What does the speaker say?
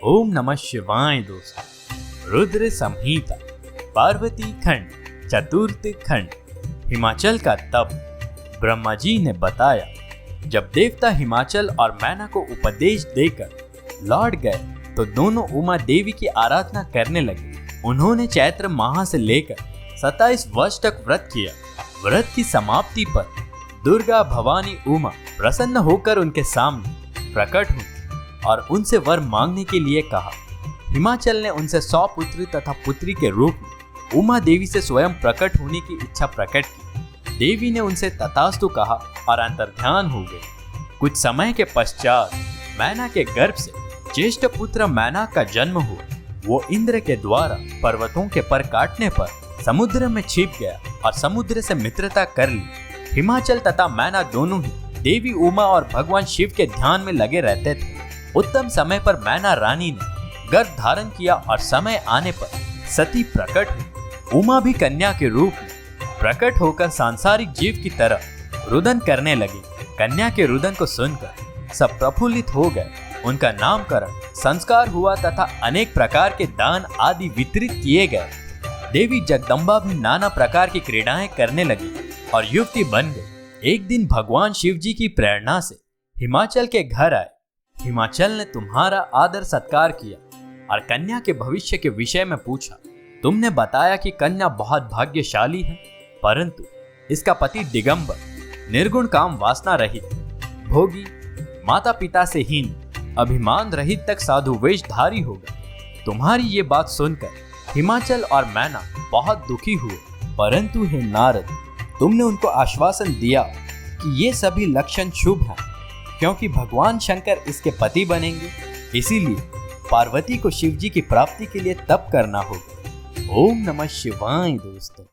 ओम नमः शिवाय दोस्तों। रुद्र संहिता पार्वती खंड चतुर्थ खंड। हिमाचल का तप। ब्रह्मा जी ने बताया, जब देवता हिमाचल और मैना को उपदेश देकर लौट गए तो दोनों उमा देवी की आराधना करने लगे। उन्होंने चैत्र माह से लेकर 27 वर्ष तक व्रत किया। व्रत की समाप्ति पर दुर्गा भवानी उमा प्रसन्न होकर उनके सामने प्रकट हुई और उनसे वर मांगने के लिए कहा। हिमाचल ने उनसे 100 पुत्र तथा पुत्री के रूप में उमा देवी से स्वयं प्रकट होने की इच्छा प्रकट की। देवी ने उनसे तथास्तु कहा और अंतर्ध्यान हो गए। कुछ समय के पश्चात मैना के गर्भ से ज्येष्ठ पुत्र मैना का जन्म हुआ। वो इंद्र के द्वारा पर्वतों के पर काटने पर समुद्र में छिप गया और समुद्र से मित्रता कर ली। हिमाचल तथा मैना दोनों ही देवी उमा और भगवान शिव के ध्यान में लगे रहते थे। उत्तम समय पर मैना रानी ने गर्भ धारण किया और समय आने पर सती प्रकट हुई। उमा भी कन्या के रूप में प्रकट होकर सांसारिक जीव की तरह रुदन करने लगी। कन्या के रुदन को सुनकर सब प्रफुल्लित हो गए। उनका नामकरण संस्कार हुआ तथा अनेक प्रकार के दान आदि वितरित किए गए। देवी जगदम्बा भी नाना प्रकार की क्रीड़ाएं करने लगी और युवती बन गई। एक दिन भगवान शिव जी की प्रेरणा से हिमाचल के घर आए। हिमाचल ने तुम्हारा आदर सत्कार किया और कन्या के भविष्य के विषय में पूछा। तुमने बताया कि कन्या बहुत भाग्यशाली है, परंतु इसका पति दिगंबर, निर्गुण काम वासना रहित, भोगी, माता पिता से हीन, अभिमान रहित तक साधु वेशधारी होगा। तुम्हारी ये बात सुनकर हिमाचल और मैना बहुत दुखी हुए, परंतु हे नारद, तुमने उनको आश्वासन दिया कि ये सभी लक्षण शुभ हैं, क्योंकि भगवान शंकर इसके पति बनेंगे। इसीलिए पार्वती को शिव जी की प्राप्ति के लिए तप करना होगा। ओम नमः शिवाय दोस्तों।